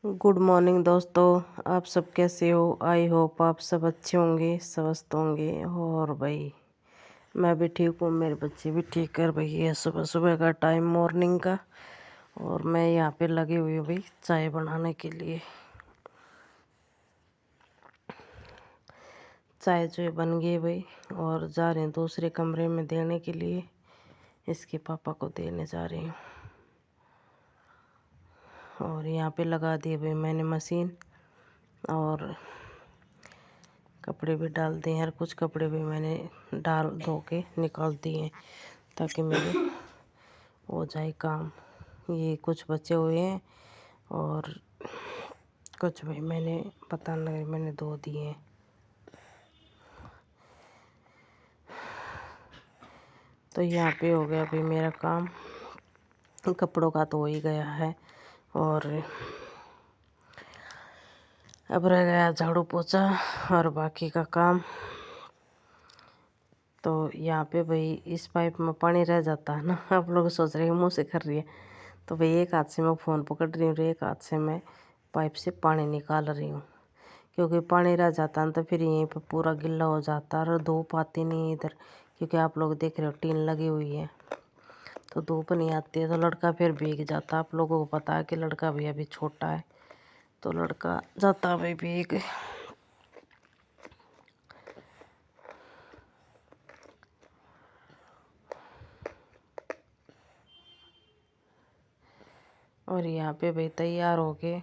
Good morning दोस्तों, आप सब कैसे हो। आई होप आप सब अच्छे होंगे, स्वस्थ होंगे। और भाई मैं भी ठीक हूँ, मेरे बच्चे भी ठीक है। भाई ये सुबह सुबह का टाइम मॉर्निंग का, और मैं यहाँ पे लगी हुई हूँ भाई चाय बनाने के लिए। चाय जो है बन गई भाई, और जा रही हूँ दूसरे कमरे में देने के लिए। इसके पापा को देने जा रही हूँ। और यहाँ पे लगा दिए भाई मैंने मशीन, और कपड़े भी डाल दिए हैं। और कुछ कपड़े भी मैंने डाल धो के निकाल दिए हैं, ताकि मेरे हो जाए काम। ये कुछ बचे हुए हैं, और कुछ भाई मैंने पता नहीं मैंने धो दिए हैं। तो यहाँ पे हो गया भाई मेरा काम। कपड़ों का तो हो ही गया है, और अब रह गया झाड़ू पोछा और बाकी का काम। तो यहाँ पे भाई इस पाइप में पानी रह जाता है ना। आप लोग सोच रहे हैं मुँह से कर रही है, तो भाई एक हाथ से मैं फ़ोन पकड़ रही हूँ और एक हाथ से मैं पाइप से पानी निकाल रही हूँ। क्योंकि पानी रह जाता है तो फिर यहीं पे पूरा गिल्ला हो जाता है, और धूप आती नहीं इधर। क्योंकि आप लोग देख रहे हो टीन लगी हुई है, तो धूप नहीं आती है, तो लड़का फिर भीग जाता। आप लोगों को पता है कि लड़का भी अभी छोटा है, तो लड़का जाता भाई भीग। और यहाँ पे भाई तैयार होके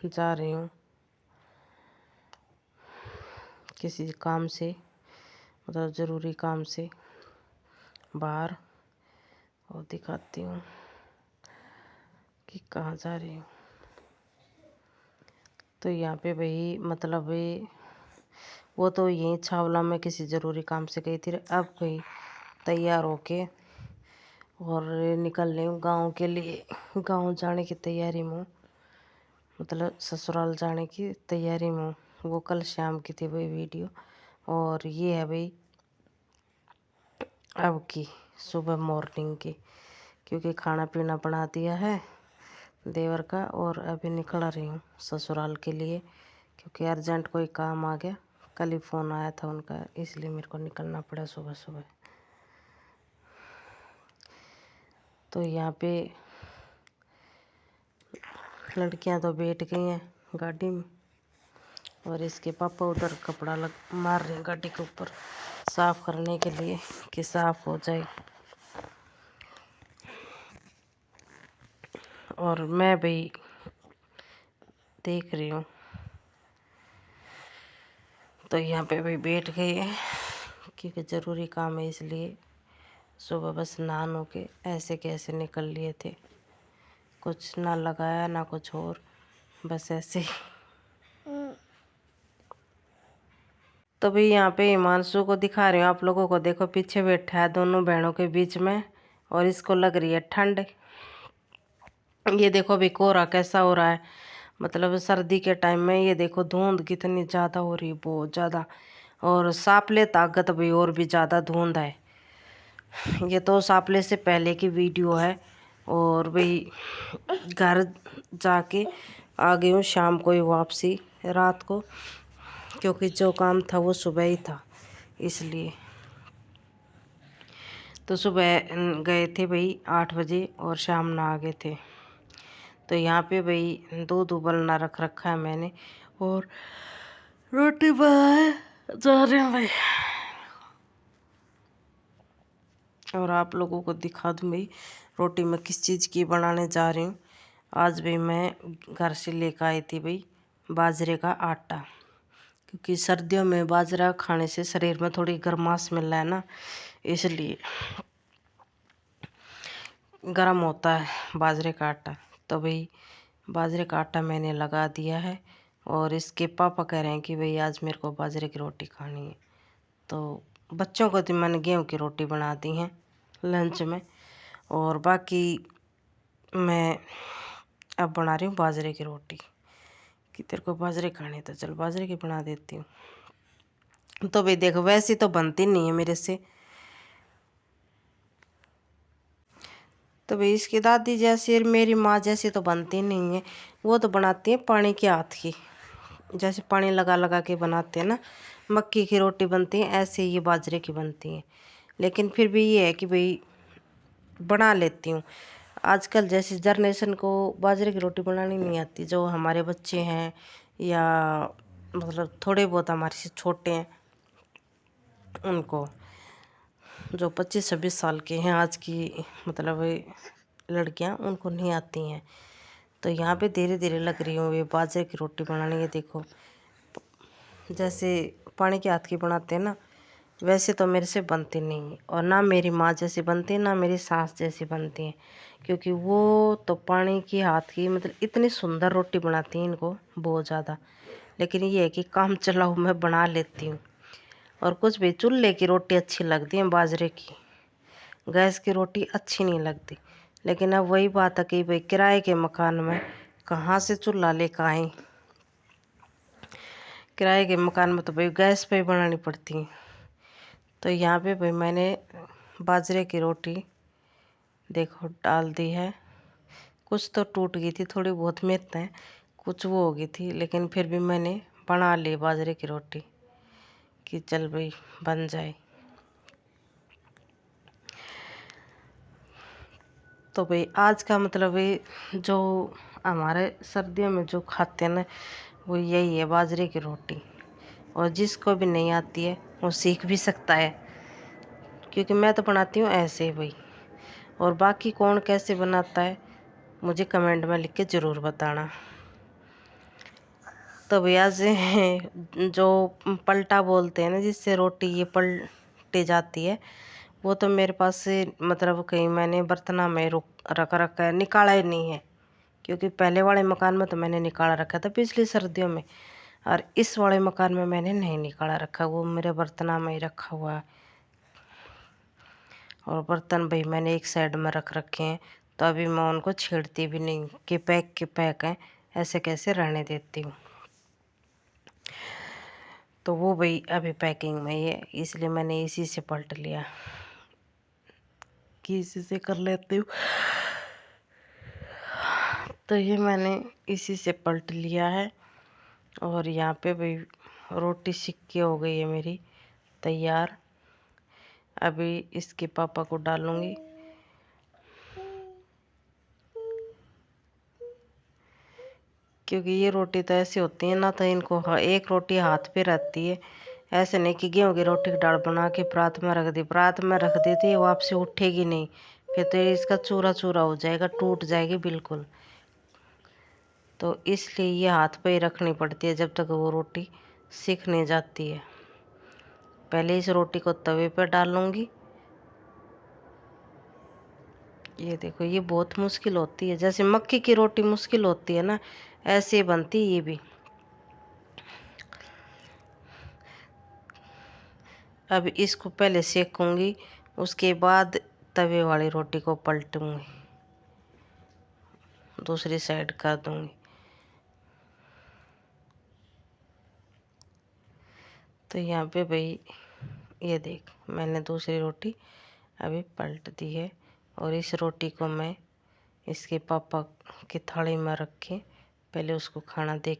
जा रही हूँ किसी काम से, मतलब ज़रूरी काम से बाहर। और दिखाती हूँ कि कहाँ जा रही हूँ। तो यहाँ पे भाई मतलब वो तो यहीं छावला में किसी ज़रूरी काम से गई थी। अब भाई तैयार होके और निकल रही हूँ गाँव के लिए। गाँव जाने की तैयारी में हूँ, मतलब ससुराल जाने की तैयारी में हूँ। वो कल शाम की थी भाई वीडियो, और ये है भाई अब की सुबह मॉर्निंग की। क्योंकि खाना पीना बना दिया है देवर का, और अभी निकल रही हूँ ससुराल के लिए। क्योंकि अर्जेंट कोई काम आ गया, कल ही फ़ोन आया था उनका, इसलिए मेरे को निकलना पड़ा सुबह सुबह। तो यहाँ पे लड़कियां तो बैठ गई हैं गाड़ी में, और इसके पापा उधर कपड़ा मार रहे हैं गाड़ी के ऊपर साफ़ करने के लिए कि साफ़ हो जाए। और मैं भाई देख रही हूँ। तो यहाँ पे भाई बैठ गई है, क्योंकि ज़रूरी काम है, इसलिए सुबह बस नहा के ऐसे कैसे निकल लिए थे। कुछ ना लगाया ना कुछ और, बस ऐसे ही। तो भाई यहाँ पे हिमांशु को दिखा रही हूँ आप लोगों को। देखो पीछे बैठा है दोनों बहनों के बीच में, और इसको लग रही है ठंड। ये देखो भाई कोहरा कैसा हो रहा है, मतलब सर्दी के टाइम में। ये देखो धुंध कितनी ज़्यादा हो रही है, बहुत ज़्यादा। और सापले ताकत भाई और भी ज़्यादा धुंध है। ये तो सापले से पहले की वीडियो है। और भाई घर जाके आ गई हूँ शाम को ही वापसी, रात को। क्योंकि जो काम था वो सुबह ही था, इसलिए। तो सुबह गए थे भाई 8 बजे, और शाम ना आ गए थे। तो यहाँ पे भाई दूध उबलना रख रखा है मैंने, और रोटी बनाए जा रहे हैं भाई। और आप लोगों को दिखा दूँ भाई रोटी मैं किस चीज़ की बनाने जा रही हूँ। आज भाई मैं घर से लेकर आई थी भाई बाजरे का आटा। क्योंकि सर्दियों में बाजरा खाने से शरीर में थोड़ी गर्माश मिल रहा है ना, इसलिए गर्म होता है बाजरे का आटा। तो भाई बाजरे का आटा मैंने लगा दिया है, और इसके पापा कह रहे हैं कि भाई आज मेरे को बाजरे की रोटी खानी है। तो बच्चों को तो मैंने गेहूं की रोटी बना दी है लंच में, और बाकी मैं अब बना रही हूँ बाजरे की रोटी। कि तेरे को बाजरे खाने तो चल बाजरे की बना देती हूँ। तो भाई देखो वैसी तो बनती नहीं है मेरे से। तो भाई इसकी दादी जैसी और मेरी माँ जैसी तो बनती नहीं है। वो तो बनाती हैं पानी के हाथ की, जैसे पानी लगा लगा के बनाते हैं ना, मक्की की रोटी बनती है, ऐसे ये बाजरे की बनती हैं। लेकिन फिर भी ये है कि भाई बना लेती हूँ। आजकल जैसे जनरेशन को बाजरे की रोटी बनानी नहीं आती, जो हमारे बच्चे हैं या मतलब थोड़े बहुत हमारे से छोटे हैं, उनको जो 25-26 साल के हैं आज की मतलब लड़कियां, उनको नहीं आती हैं। तो यहाँ पे धीरे धीरे लग रही हूँ ये बाजरे की रोटी बनानी है। देखो जैसे पानी के हाथ की बनाते हैं ना, वैसे तो मेरे से बनती नहीं, और ना मेरी माँ जैसी बनती है, ना मेरी सास जैसी बनती है, क्योंकि वो तो पानी की हाथ की मतलब इतनी सुंदर रोटी बनाती हैं, इनको बहुत ज़्यादा। लेकिन ये है कि काम चलाऊ मैं बना लेती हूँ। और कुछ भी चूल्हे की रोटी अच्छी लगती है बाजरे की, गैस की रोटी अच्छी नहीं लगती। लेकिन अब वही बात है कि भाई किराए के मकान में कहाँ से चूल्हा लेकर आए, किराए के मकान में तो भाई गैस पे ही बनानी पड़ती है। तो यहाँ पे भाई मैंने बाजरे की रोटी देखो डाल दी है। कुछ तो टूट गई थी, थोड़ी बहुत मेहनत है, कुछ वो हो गई थी, लेकिन फिर भी मैंने बना ली बाजरे की रोटी कि चल भाई बन जाए। तो भाई आज का मतलब ये जो हमारे सर्दियों में जो खाते हैं ना, वो यही है बाजरे की रोटी। और जिसको भी नहीं आती है वो सीख भी सकता है, क्योंकि मैं तो बनाती हूँ ऐसे ही भाई। और बाकी कौन कैसे बनाता है मुझे कमेंट में लिख के ज़रूर बताना। तो भैया से जो पलटा बोलते हैं ना, जिससे रोटी ये पलटी जाती है, वो तो मेरे पास से मतलब कहीं मैंने बर्तना में रख रखा है, निकाला ही नहीं है। क्योंकि पहले वाले मकान में तो मैंने निकाला रखा था पिछली सर्दियों में, और इस वाले मकान में मैंने नहीं निकाला रखा, वो मेरे बर्तना में ही रखा हुआ है। और बर्तन भाई मैंने एक साइड में रख रखे हैं, तो अभी मैं उनको छेड़ती भी नहीं कि पैक के पैक हैं, ऐसे कैसे रहने देती हूँ। तो वो भाई अभी पैकिंग में ही है, इसलिए मैंने इसी से पलट लिया कि इसी से कर लेती हूँ। तो ये मैंने इसी से पलट लिया है। और यहाँ पे भाई रोटी सिक्की हो गई है मेरी तैयार। अभी इसके पापा को डालूंगी। क्योंकि ये रोटी तो ऐसी होती है ना, तो इनको एक रोटी हाथ पे रहती है। ऐसे नहीं कि गेहूं की रोटी की दाल बना के परात में रख दी, परात में रख दी थी वापसी उठेगी नहीं, फिर तो इसका चूरा चूरा हो जाएगा, टूट जाएगी बिल्कुल। तो इसलिए ये हाथ पे ही रखनी पड़ती है जब तक वो रोटी सीख नहीं जाती है। पहले इस रोटी को तवे पर डालूंगी। ये देखो ये बहुत मुश्किल होती है, जैसे मक्की की रोटी मुश्किल होती है ना, ऐसे बनती है ये भी। अब इसको पहले सेकूंगी, उसके बाद तवे वाली रोटी को पलटूंगी, दूसरी साइड कर दूंगी। तो यहाँ पे भाई ये देख मैंने दूसरी रोटी अभी पलट दी है, और इस रोटी को मैं इसके पापा की थाली में रख के पहले उसको खाना दे